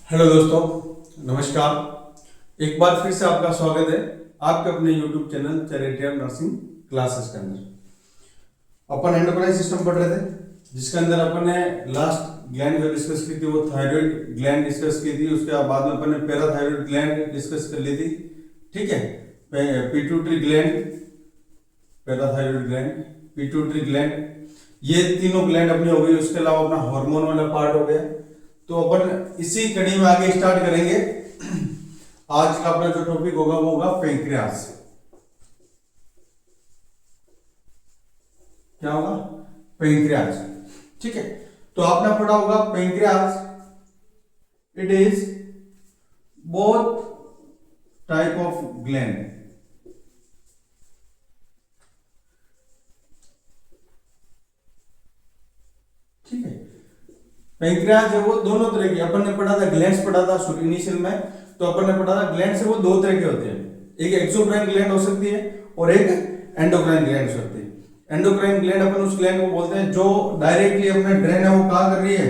Hello दोस्तों, नमस्कार। एक बार फिर से आपका स्वागत है आपके अपने YouTube channel charity nursing classes के अंदर। अपन एंडोक्राइन सिस्टम पढ़ रहे थे, जिसके अंदर अपन ने लास्ट ग्लैंड जो डिस्कस की थी वो थायराइड ग्लैंड डिस्कस की थी। उसके बाद में अपन ने पैराथायराइड ग्लैंड डिस्कस कर ली थी। ठीक है, pituitary gland, parathyroid gland, pituitary gland, ये तीनों ग्लैंड अपनी हो गई। उसके अलावा अपना हार्मोन वाला पार्ट हो गया। तो अपन इसी कड़ी में आगे स्टार्ट करेंगे। आज का अपना जो टॉपिक होगा वो होगा पेंक्रियास। क्या होगा? पेंक्रियास। ठीक है, तो आपने पढ़ा होगा pancreas it is both type of gland. ठीक है, पेंक्रियास है वो दोनों तरह की। अपन ने पढ़ा था ग्लैंड्स पढ़ा था इनिशियल में, तो अपन ने पढ़ा था ग्लैंड्स है वो दो तरह के होते हैं। एक एक्सोक्राइन ग्लैंड हो सकती है और एक एंडोक्राइन ग्लैंड हो सकती है। एंडोक्राइन ग्लैंड अपन उस ग्लैंड को बोलते हैं जो डायरेक्टली अपने ड्रेन है वो कहाँ कर रही है?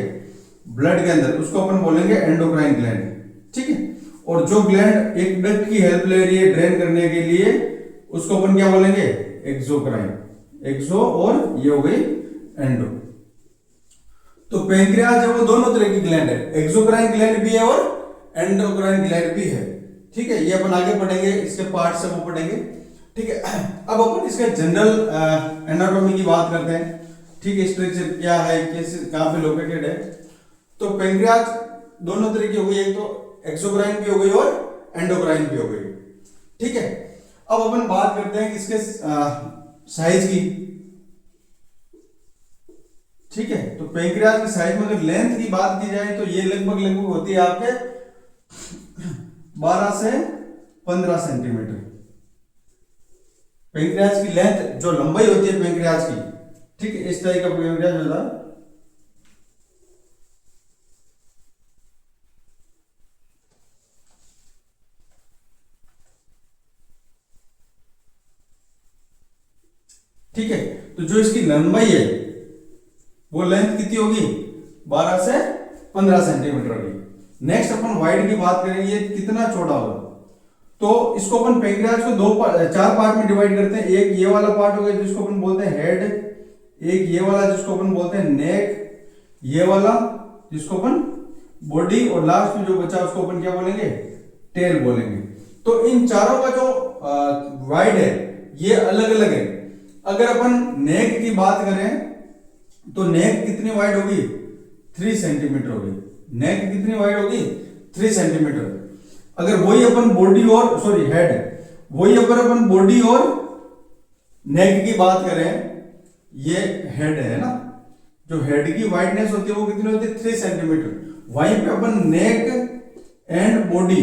ब्लड के अंदर, उसको अपन बोलेंगे एंडोक्राइन ग्लैंड। ठीक है, और जो ग्लैंड एक डक्ट की हेल्प ले रही है ड्रेन करने के लिए, उसको अपन क्या बोलेंगे? एक्सोक्राइन। एक्सो और ये हो गई एंडो। तो पेंक्रियास जो वो दोनों तरह की ग्लैंड है, एक्सोक्राइन ग्लैंड भी है और एंडोक्राइन ग्लैंड भी है। ठीक है, ये अपन आगे पढ़ेंगे, इसके पार्ट से वो पढ़ेंगे। ठीक है, अब अपन इसके जनरल एनाटॉमी की बात करते हैं। ठीक है, स्ट्रक्चर क्या है, कैसे, कहां पे लोकेटेड है। तो पेंक्रियास दोनों तरह की हो गई, एक तो एक्सोक्राइन भी हो गई और एंडोक्राइन भी हो गई। ठीक है, अब अपन बात करते हैं इसके साइज की। ठीक है, तो पेंक्रियास की साइज में अगर लेंथ की बात की जाए तो ये लगभग लगभग होती है आपके 12 से 15 सेंटीमीटर। पेंक्रियास की लेंथ, जो लंबाई होती है पेंक्रियास की, ठीक है, इस तरह का पेंक्रियास होता है। ठीक है, तो जो इसकी लंबाई है वो लेंथ कितनी होगी? 12 से 15 सेंटीमीटर होगी। नेक्स्ट अपन वाइड की बात करेंगे, ये कितना चौड़ा होगा। तो इसको अपन पेंक्रियास को चार पार्ट में डिवाइड करते हैं। एक ये वाला पार्ट हो गया जिसको अपन बोलते हैं हेड, एक ये वाला जिसको अपन बोलते हैं नेक, ये वाला जिसको अपन बॉडी, और लास्ट में जो बचा उसको अपन क्या बोलेंगे? टेल बोलेंगे। तो इन चारों का जो वाइड है ये अलग अलग है। अगर अपन नेक की बात करें तो नेक कितनी वाइड होगी? 3 सेंटीमीटर होगी। नेक कितनी वाइड होगी? 3 सेंटीमीटर। अगर वही अपन बॉडी और हेड, वही अगर अपन बॉडी और नेक की बात करें, ये हेड है ना, जो हेड की वाइडनेस होती है वो कितनी होती है? 3 सेंटीमीटर। वहीं पे अपन नेक एंड बॉडी,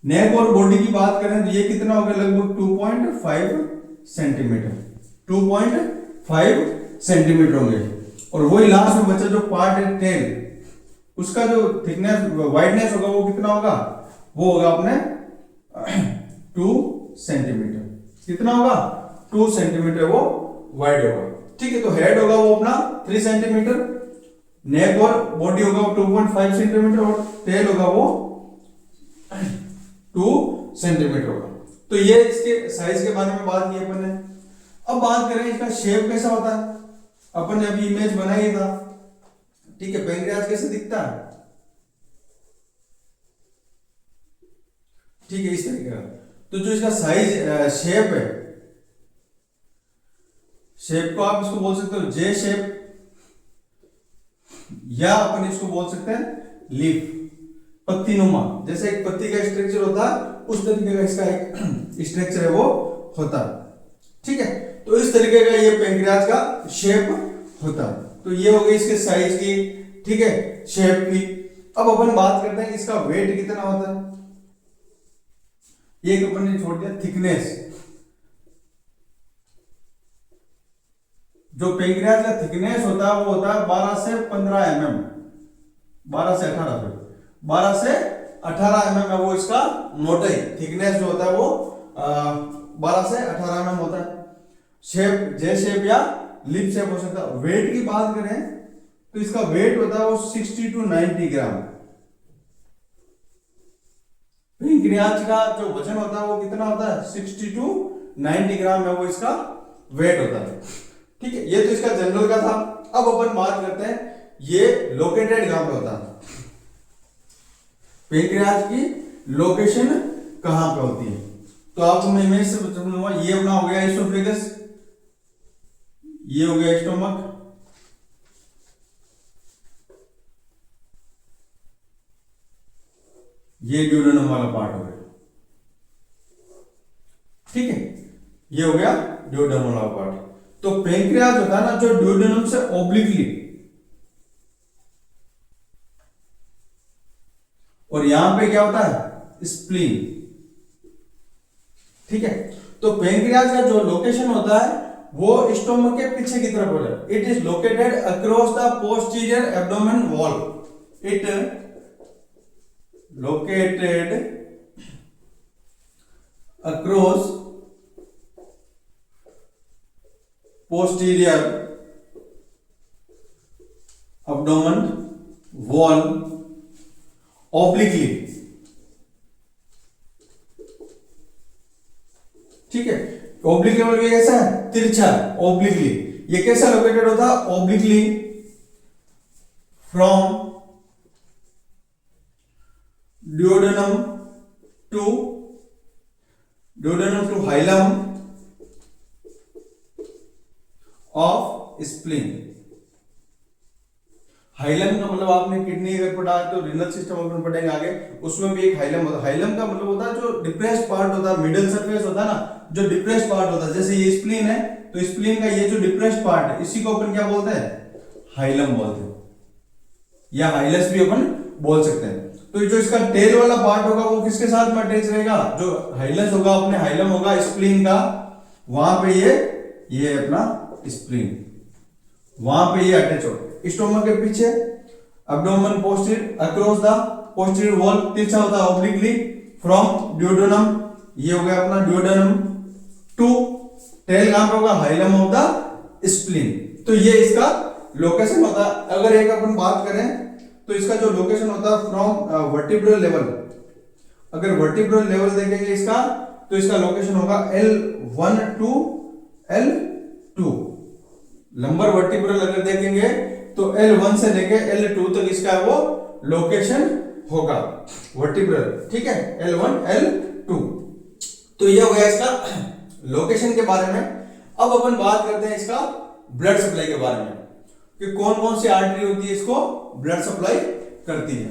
नेक और बॉडी की बात करें तो ये कितना होगा? लगभग 2.5 सेंटीमीटर। 2.5 सेंटीमीटर होंगे। और वही लास्ट में बचा जो पार्ट है टेल, उसका जो थिकनेस वाइडनेस होगा वो कितना होगा? वो होगा अपने 2 सेंटीमीटर। कितना होगा? 2 सेंटीमीटर वो वाइड होगा। ठीक है, तो हेड होगा वो अपना 3 सेंटीमीटर, नेक और बॉडी होगा वो 2.5 सेंटीमीटर, और टेल होगा वो 2 सेंटीमीटर होगा। तो ये इसके साइज के बारे में बात की अपन ने। अब बात करें इसका शेप कैसा होता है। अपन ने अभी इमेज बनाई था। ठीक है, पेंक्रियास कैसे दिखता है? ठीक है, इस तरीके का। तो जो इसका साइज शेप है, शेप को आप इसको बोल सकते हो जे शेप, या अपन इसको बोल सकते हैं लीफ, पत्ती नुमा। जैसे एक पत्ती का स्ट्रक्चर होता है उस तरीके का इसका एक स्ट्रक्चर है वो होता है। ठीक है, तो इस तरीके का ये पेंक्रियास का शेप होता है। तो ये हो गई इसके साइज की, ठीक है, शेप की। अब अपन बात करते हैं इसका वेट कितना होता है। एक अपन ने छोड़ दिया थिकनेस। जो पेंक्रियास का थिकनेस होता है वो होता है 12 से 15 mm, 12 से 18 फीट, 12 से 18 mm है वो इसका मोटाई। थिकनेस जो होता है वो 12 से 18 mm होता है। शेप जे शेप या लिप शेप हो सकता है। वेट की बात करें तो इसका वेट होता है वो 60 to 90 ग्राम। पेंक्रियाज का जो वजन होता है वो कितना होता है 60 टू 90 ग्राम में वो इसका वेट होता है। ठीक है, ये तो इसका जनरल का था। अब अपन बात करते हैं ये लोकेटेड कहां पे होता है, पेंक्रियाज की लोकेशन कहां पे होती है। तो आपको मैं इमेज से बताऊंगा, ये अपना हो गया एसोफेगस, ये हो गया स्टोमक, ये ड्यूडेनम वाला पार्ट हो गया। ठीक है, ये हो गया ड्यूडेनम वाला पार्ट। तो पेंक्रियाज होता है ना जो ड्यूडेनम से ओब्लिकली, और यहां पे क्या होता है स्प्लीन। ठीक है, तो पेंक्रियाज का जो लोकेशन होता है वो स्टोमक के पीछे की तरफ होता है। It is located across the posterior abdomen wall. It located across posterior abdomen wall obliquely। ठीक है, obliquely मतलब ये कैसा है तिरछा, obliquely। ये कैसा लोकेटेड होता है obliquely from duodenum to hilum of spleen. Hilum का मतलब आपने किडनी अगर पढ़ा तो रिनल सिस्टम अपन पढ़ेंगे आगे, उसमें भी एक हाइलम होता है। हाइलम का मतलब होता है जो डिप्रेस्ड पार्ट होता है, मिडिल सरफेस होता है ना, जो डिप्रेस्ड पार्ट होता है। जैसे ये स्प्लीन है तो स्प्लीन का ये जो डिप्रेस्ड पार्ट है इसी को अपन क्या बोलते हैं हाइलम बोलते हैं, या हाइलस भी अपन बोल सकते हैं। तो जो इसका टेल वाला पार्ट होगा वो किसके साथ में अटैच रहेगा, जो हाइलस होगा अपने हाइलम होगा स्प्लीन का, वहां पे ये अपना स्प्लीन वहां पे ये अटैच हो। स्टोमक के पीछे abdomen posterior across the posterior wall, तिरछा होता है ऑब्लिकली फ्रॉम ड्यूडेनम, ये हो गया अपना ड्यूडेनम टू टेल कहां पे होगा हाइलम ऑफ द स्प्लीन। तो ये इसका लोकेशन होता है। अगर एक अपन बात करें तो इसका जो लोकेशन होता है फ्रॉम वर्टिब्रल लेवल, अगर वर्टिब्रल लेवल देखेंगे इसका तो इसका लोकेशन होगा L1 to L2। Lumbar vertebral अगर देखेंगे तो L1 से लेके L2 तक इसका वो लोकेशन होगा वर्टिब्रल। ठीक है, L1 L2। तो ये हो गया इसका लोकेशन के बारे में। अब अपन बात करते हैं इसका ब्लड सप्लाई के बारे में कि कौन कौन सी आर्टरी होती है इसको ब्लड सप्लाई करती है।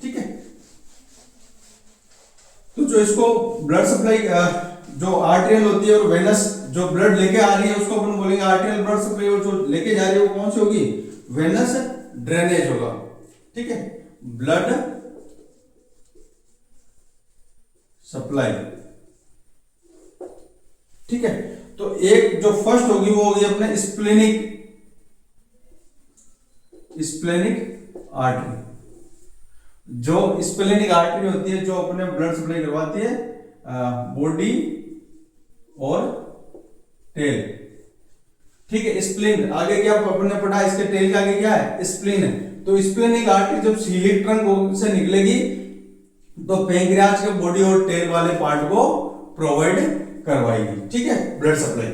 ठीक है, तो जो इसको ब्लड सप्लाई जो आर्टेरियल होती है और वेनस जो ब्लड लेके आ रही है उसको अपन बोलेंगे आर्टेरियल ब्लड सप्लाई, और जो लेके जा रही है वो कौन सी होगी वेनस ड्रेनेज होगा। ठीक है, ब्लड सप्लाई। ठीक है, तो एक जो फर्स्ट होगी वो होगी अपने स्प्लेनिक आर्टरी। जो स्प्लेनिक आर्टरी होती है जो अपने ब्लड सप्लाई करवाती है बॉडी और टेल। ठीक है, स्प्लीन आगे क्या अपन ने पढ़ा, इसके टेल का आगे क्या है स्प्लीन है। तो स्प्लेनिक आर्टरी जब सीलिक ट्रंक से निकलेगी तो पेंक्रियाज के बॉडी और टेल वाले पार्ट को प्रोवाइड करवाएगी। ठीक है, ब्लड सप्लाई।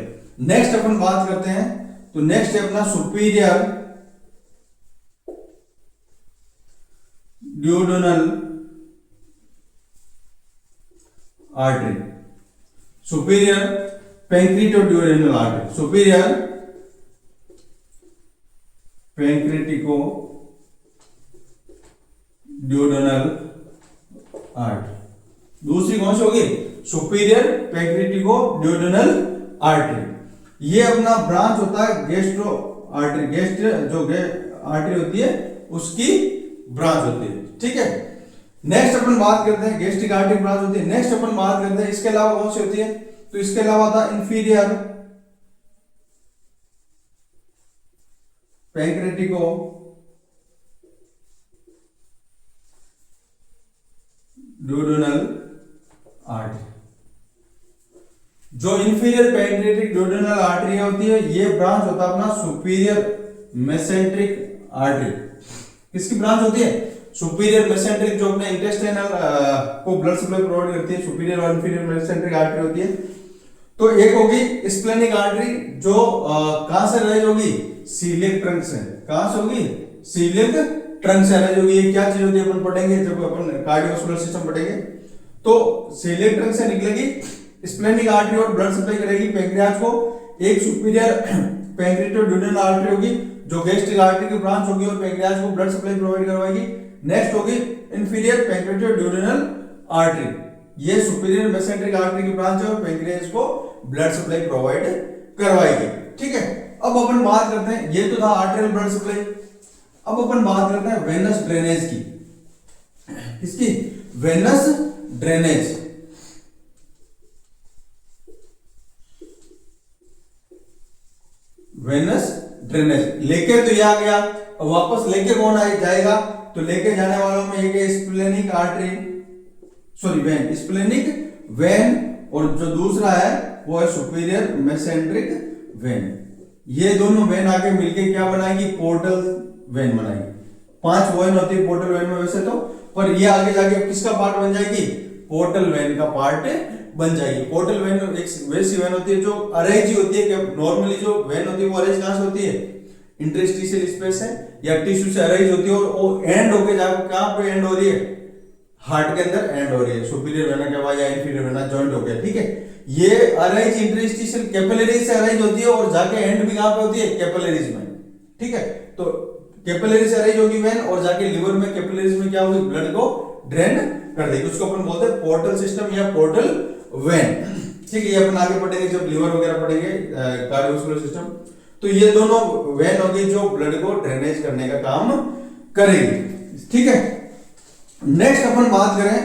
नेक्स्ट अपन बात करते हैं तो नेक्स्ट है अपना superior duodenal artery, superior pancreaticoduodenal artery, superior pancreaticoduodenal artery. दूसरी कौन सी होगी सुपीरियर पेंक्रिटिको ड्यूडेनल आर्टरी। ये अपना ब्रांच होता है गैस्ट्रो आर्टरी, गैस्ट्रो जो आर्टरी होती है उसकी ब्रांच होती है। ठीक है, नेक्स्ट अपन बात करते हैं गैस्ट्रिक आर्टरी ब्रांच होती है। नेक्स्ट अपन बात करते हैं इसके अलावा कौन सी होती है, तो इसके अलावा था इंफीरियर पैंक्रेटिको ड्यूडेनल आर्टरी। जो इंफीरियर पैंक्रेटिक ड्यूडेनल आर्टरी होती है ये ब्रांच होता है अपना सुपीरियर मेसेंट्रिक आर्टरी। किसकी ब्रांच होती है सुपीरियर मेसेंट्रिक जो अपने इंटेस्टाइनल को ब्लड सप्लाई प्रोवाइड करती है, सुपीरियर और इंफीरियर मेसेंट्रिक आर्टरी होती है। तो एक होगी स्प्लेनिक आर्टरी जो कहां से अरेंज होगी, सीलियक ट्रंक से। कहां से होगी, सीलियक ट्रंक से अरेंज होगी। ये क्या चीज होती है अपन पढ़ेंगे जब अपन कार्डियोवास्कुलर सिस्टम पढ़ेंगे। तो सीलियक ट्रंक से निकलेगी स्प्लेनिक आर्टरी और ब्लड सप्लाई करेगी पैंक्रियाज को। एक सुपीरियर पैंक्रियाटोड्यूडेनल आर्टरी होगी जो गैस्ट्रिक आर्टरी की ब्रांच होगी और पैंक्रियाज को ब्लड सप्लाई प्रोवाइड करवाएगी। नेक्स्ट होगी इंफीरियर पैंक्रियाटोड्यूडेनल आर्टरी, ये सुपीरियर मेसेंट्रिक आर्टरी की ब्रांच है और पैंक्रियाज को ब्लड सप्लाई प्रोवाइड करवाएगी। ठीक है, अब अपन बात करते हैं, ये तो था आर्टेरियल ब्लड सप्लाई। अब अपन बात करते हैं वेनस ड्रेनेज की। इसकी वेनस ड्रेनेज, वेनस ड्रेनेज लेके तो ये आ गया, अब वापस लेके कौन जाएगा, तो लेके जाने वालों में एक splenic artery, sorry when, splenic when, और जो दूसरा है वो है सुपीरियर मेसेंट्रिक वेन। ये दोनों वेन आगे मिलके क्या बनाएगी, पोर्टल वेन बनाएगी। 5 वेन होती है पोर्टल वेन में वैसे तो, पर ये आगे जाके किसका पार्ट बन जाएगी, पोर्टल वेन का पार्ट बन जाएगी। पोर्टल वेन एक वैसी वेन होती है जो अरेंज ही होती है कि नॉर्मली जो वेन होती है वो अरेंज कहां से होती है, इंटरस्टिशियल स्पेस है या टिश्यू से अरेंज होती है, और वो एंड होके जाकर कहां पे एंड हो रही है, हार्ट के अंदर एंड हो रही है। सुपीरियर वेना के बाद या इंफीरियर वेना जॉइंट हो गया। ठीक है, ये अरेंज इंटरस्टिशियल कैपिलरीज से अरेंज होती है और जाके एंड भी कहां पे होती है, कैपिलरीज में। ठीक है, तो कैपिलरी से अरेंज होगी वेन और जाके लिवर में कैपिलरीज में क्या होगी, ब्लड को ड्रेन कर देगी। उसको अपन बोलते हैं पोर्टल सिस्टम या पोर्टल वेन। ठीक है, ये अपन आगे पढ़ेंगे जब लिवर वगैरह पढ़ेंगे कार्डियोवास्कुलर सिस्टम। तो ये दोनों वेन होगी जो ब्लड को ड्रेनेज करने का काम करेगी। ठीक है, नेक्स्ट अपन बात करें,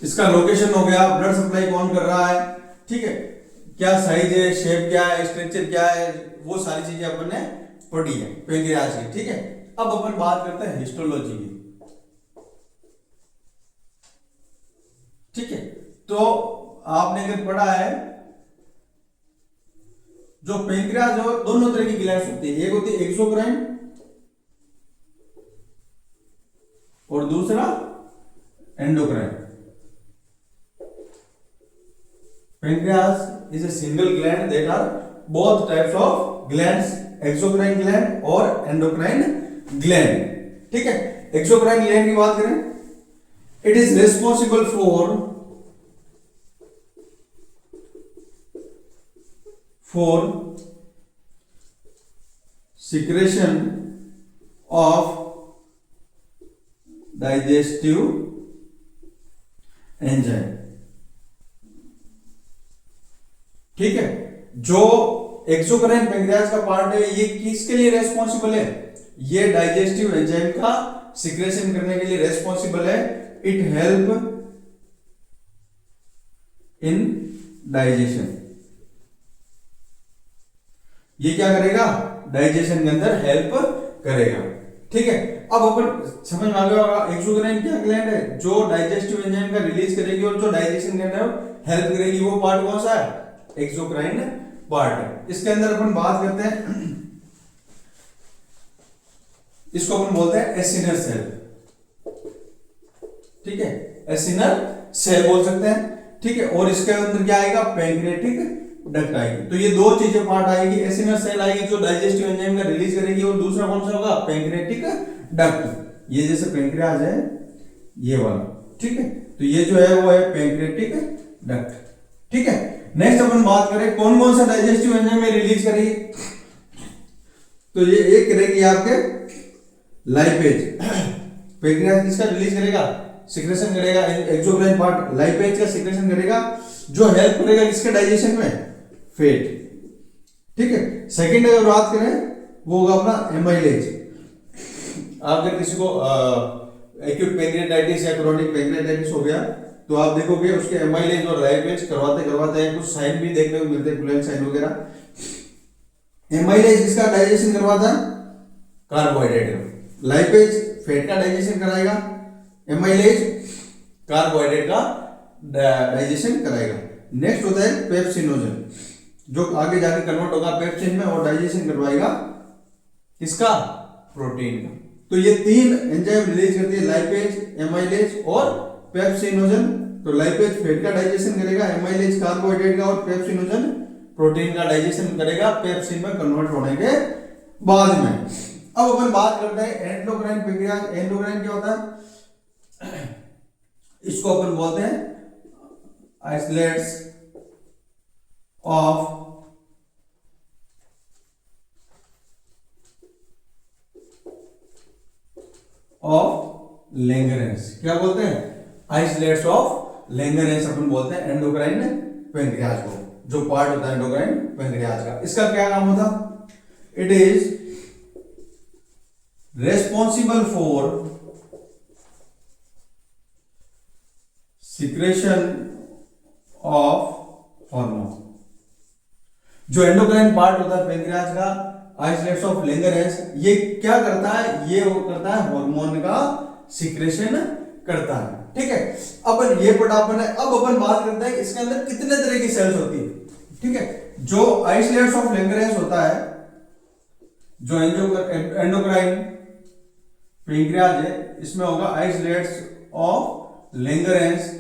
इसका लोकेशन हो गया, ब्लड सप्लाई कौन कर रहा है, ठीक है, क्या साइज है, शेप क्या है, स्ट्रक्चर क्या है, वो सारी चीजें अपन ने पढ़ी है पैंक्रियाज की। ठीक है, अब अपन बात करते हैं हिस्टोलॉजी की। ठीक है, तो आपने अगर पढ़ा है जो पैंक्रियाज हो दोनों तरह की ग्लैंड्स होती है, एक होती है एक्सोक्राइन और दूसरा endocrine. Pancreas is a single gland. There are both types of glands, exocrine gland और endocrine gland. ठीक है, exocrine gland की बात करें, it is responsible for secretion of digestive enzyme. ठीक है, जो एक्सोक्राइन पैंक्रियाज का पार्ट है ये किसके लिए रेस्पॉन्सिबल है, ये डाइजेस्टिव एंजाइम का सिक्रेशन करने के लिए रेस्पॉन्सिबल है। इट हेल्प इन डाइजेशन, ये क्या करेगा, डाइजेशन के अंदर हेल्प करेगा। ठीक है, अब अपन समझ में आ गया होगा एक्सोक्राइन क्या ग्लैंड है जो डाइजेस्टिव एंजाइम का रिलीज करेगी और जो डाइजेशन के अंदर हेल्प करेगी, वो पार्ट कौन सा है, एक्सोक्राइन पार्ट है। इसके अंदर अपन बात करते हैं, इसको अपन बोलते हैं एसिनर सेल। ठीक है, एसिनर सेल बोल सकते हैं। ठीक है, और इसके अंदर क्या आएगा, पैंक्रियाटिक डक्ट आएगी। तो ये दो चीजें पार्ट आएगी, एसिनर सेल आएगी जो डाइजेस्टिव एंजाइम का रिलीज करेगी, और दूसरा कौन सा होगा, पैंक्रियाटिक डक्ट। ये जैसे पैंक्रियाज है ये वाला, ठीक है, तो ये जो है वो है पैंक्रियाटिक डक्ट। ठीक है, नेक्स्ट अपन बात करें कौन कौन सा डाइजेस्टिव एंजाइम में रिलीज करेगी, तो ये एक करेगी आपके लाइपेज। पैंक्रियाज किसका रिलीज करेगा, सिक्रेशन करेगा, एक्सोक्राइन पार्ट लाइपेज का सिक्रेशन करेगा जो हेल्प करेगा किसके डाइजेशन में, फैट। ठीक है, सेकंड अगर बात करें वो होगा अपना एमाइलेज। अगर किसी को एक्यूट पैंक्रियाटाइटिस या क्रोनिक पैंक्रियाटाइटिस हो गया तो आप देखोगे उसके एमाइलेज और लाइपेज करवाते हैं, कुछ साइन भी देखने को मिलते हैं, क्लोएन साइन वगैरह। एमाइलेज किसका डाइजेशन करवाता है, कार्बोहाइड्रेट। लाइपेज फैट का डाइजेशन कराएगा, एमाइलेज कार्बोहाइड्रेट का डाइजेशन कराएगा। नेक्स्ट होता है पेप्सिनोजन जो आगे जाके कन्वर्ट होगा पेप्सिन में और डाइजेशन करवाएगा किसका, प्रोटीन का। तो ये तीन एंजाइम रिलीज करती है, लाइपेज, एमाइलेज और पेप्सिनोजन। तो लाइपेज फैट का डाइजेशन करेगा, एमाइलेज कार्बोहाइड्रेट का और पेप्सिनोजन प्रोटीन का डाइजेशन करेगा पेप्सिन में कन्वर्ट होने के बाद में। अब अपन बात करते हैं एंडोक्राइन पैंक्रियाज। एंडोक्राइन क्या होता है? इसको अपन बोलते हैं आइसोलेट्स ऑफ लैंगरेंस। क्या बोलते हैं? आइसोलेट्स ऑफ लैंगरेंस अपन बोलते हैं एंडोक्राइन पैंक्रियाज को, जो पार्ट होता है एंडोक्राइन पैंक्रियाज का। इसका क्या काम होता? It is responsible for secretion of hormone. जो एंडोक्राइन पार्ट होता है पैंक्रियाज का, आइसोलेट्स ऑफ लैंगरेंस, ये क्या करता है? ये वो करता है हार्मोन का सिक्रेशन करता है। ठीक है, अपन ये पढ़ा अपन है। अब अपन बात करते हैं इसके अंदर कितने तरह की सेल्स होती है। ठीक है, जो आइसोलेट्स ऑफ लैंगरेंस होता है, जो एंडोक्राइन पैंक्रियाज है, इसमें होगा आइसोलेट्स ऑफ लैंगरेंस।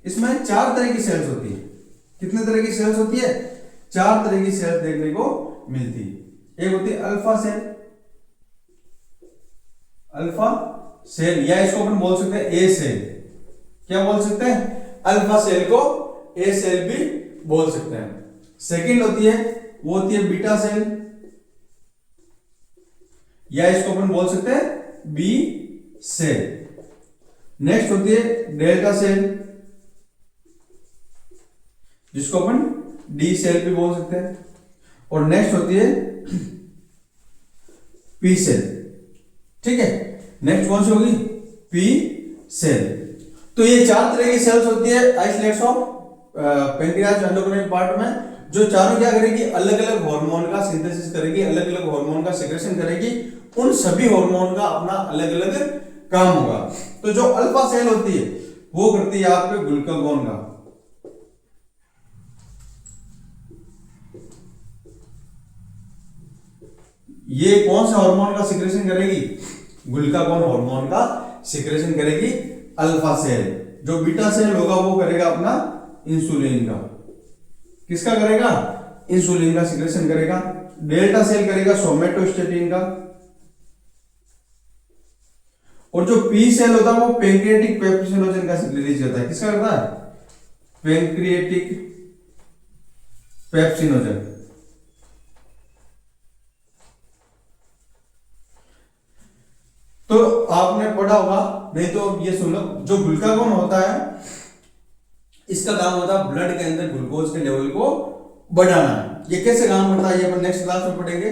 इसमें 4 तरह की सेल्स होती है। कितने तरह की सेल्स होती है? 4 तरह की सेल्स देखने को मिलती है। एक होती है अल्फा सेल, अल्फा सेल, या इसको अपन बोल सकते हैं ए सेल। क्या बोल सकते हैं? अल्फा सेल को ए सेल भी बोल सकते हैं। सेकंड होती है, वो होती है बीटा सेल, या इसको अपन बोल सकते हैं बी सेल। नेक्स्ट होती है डेल्टा सेल, जिसको अपन डी सेल भी बोल सकते हैं। और नेक्स्ट होती है पी सेल। ठीक है, नेक्स्ट कौन सी होगी? P cell. तो ये 4 तरह की सेल्स होती है islets of pancreas endocrine part में, जो चारों क्या करेगी? अलग अलग हार्मोन का सिंथेसिस करेगी, अलग अलग हार्मोन का सिक्रेशन करेगी। उन सभी हार्मोन का अपना अलग अलग काम होगा। तो जो अल्फा सेल होती है वो करती है यहाँ पे ग्लूकागोन का। ये कौन सा हार्मोन का सिक्रेशन करेगी? ग्लूकागोन हार्मोन का सिक्रेशन करेगी अल्फा सेल। जो बीटा सेल होगा वो करेगा अपना इंसुलिन का। किसका करेगा? इंसुलिन का सिक्रेशन करेगा। डेल्टा सेल करेगा सोमेटोस्टेटिन का। और जो पी सेल होता है वो पैंक्रियाटिक पेप्सिनोजन का रिलीज करता है। किसका करता है? Pancreatic pepsinogen. तो आपने पढ़ा होगा, नहीं तो ये सुन लो। जो ग्लूकागोन होता है, इसका काम होता है ब्लड के अंदर ग्लूकोज के लेवल को बढ़ाना। ये कैसे काम करता है ये अपन नेक्स्ट क्लास में पढ़ेंगे।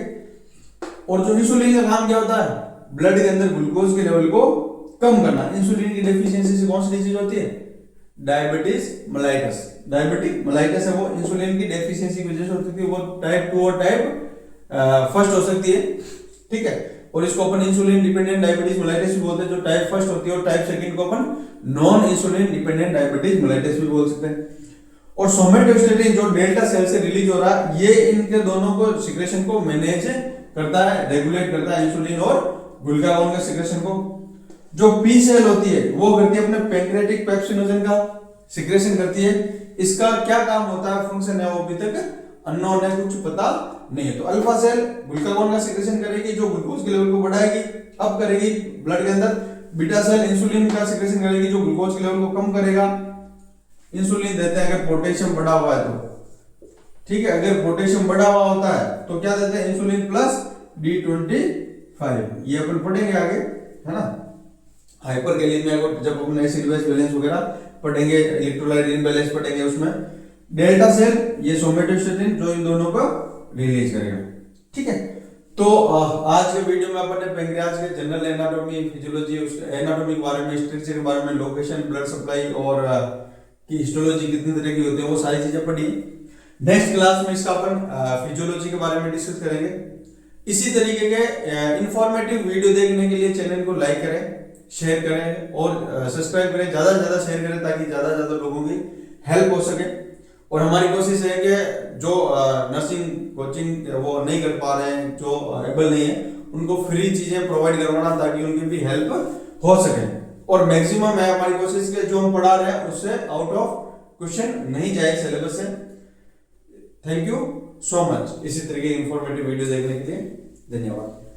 और जो इंसुलिन का काम क्या होता है? ब्लड के अंदर ग्लूकोज के लेवल को कम करना। इंसुलिन की डेफिशिएंसी से कौन सी डिजीज होती है? Diabetes mellitus. डायबिटिक मेलाइटस है वो इंसुलिन की डेफिशिएंसी की वजह से होती है। वो टाइप 2 और टाइप फर्स्ट हो सकती है। ठीक है, और इसको अपन इंसुलिन डिपेंडेंट डायबिटीज मेलाइटिस भी बोलते हैं, जो टाइप फर्स्ट होती है। और टाइप सेकंड को अपन non insulin dependent diabetes mellitus भी बोल सकते हैं। और सोमेटोस्टेटिन जो डेल्टा सेल से रिलीज हो रहा है, ये इनके दोनों को सिक्रेशन को मैनेज करता है, रेगुलेट करता है, इंसुलिन और ग्लूकागोन के सिक्रेशन को। जो पी सेल होती है वो करती है अपने पैंक्रियाटिक पेप्सिनोजन का सिक्रेशन करती है। इसका क्या काम होता है, फंक्शन है, वो अभी तक अननोन है, कुछ पता नहीं है। तो अल्फा सेल ग्लूकागोन का सिक्रेशन करेगी, जो ग्लूकोज के लेवल को बढ़ाएगी, अब करेगी ब्लड के अंदर। बीटा सेल इंसुलिन का सिक्रेशन करेगी, जो ग्लूकोज के लेवल को कम करेगा। इंसुलिन देते हैं अगर पोटेशियम बढ़ा हुआ है तो। ठीक है, अगर पोटेशियम बढ़ा हुआ होता है तो क्या देते हैं? Insulin plus D25। ये अपन पढ़ेंगे आगे, है ना, हाइपरकैलेमिया को जब अपन एसिड बेस बैलेंस वगैरह पढ़ेंगे, इलेक्ट्रोलाइट इम्बैलेंस पढ़ेंगे उसमें। डेल्टा सेल ये सोमेटोस्टेटिन जो इन दोनों को रिलीज करेगा। ठीक है, तो आज के वीडियो में अपन ने पैंक्रियाज के जनरल एनाटॉमी, फिजियोलॉजी, उसके एनाटॉमी के बारे में, स्ट्रक्चर के बारे में, लोकेशन, ब्लड सप्लाई और की हिस्टोलॉजी कितनी तरह की होती है, वो सारी चीजें पढ़ी। नेक्स्ट क्लास में इसका अपन फिजियोलॉजी के बारे में डिस्कस करेंगे। इसी तरीके के इंफॉर्मेटिव वीडियो देखने के लिए चैनल को लाइक करें, शेयर करें और सब्सक्राइब करें, ज्यादा से ज्यादा शेयर करें ताकि ज्यादा से ज्यादा लोगों की हेल्प हो सके। और हमारी कोशिश है कि जो नर्सिंग कोचिंग वो नहीं कर पा रहे हैं, जो एबल नहीं है, उनको फ्री चीजें प्रोवाइड करवाना ताकि उनकी भी हेल्प हो सके। और मैक्सिमम है हमारी कोशिश कि जो हम पढ़ा रहे हैं उससे आउट ऑफ क्वेश्चन नहीं जाए सिलेबस से। Thank you so much. इसी तरह की इंफॉर्मेटिव वीडियो देखने के लिए धन्यवाद।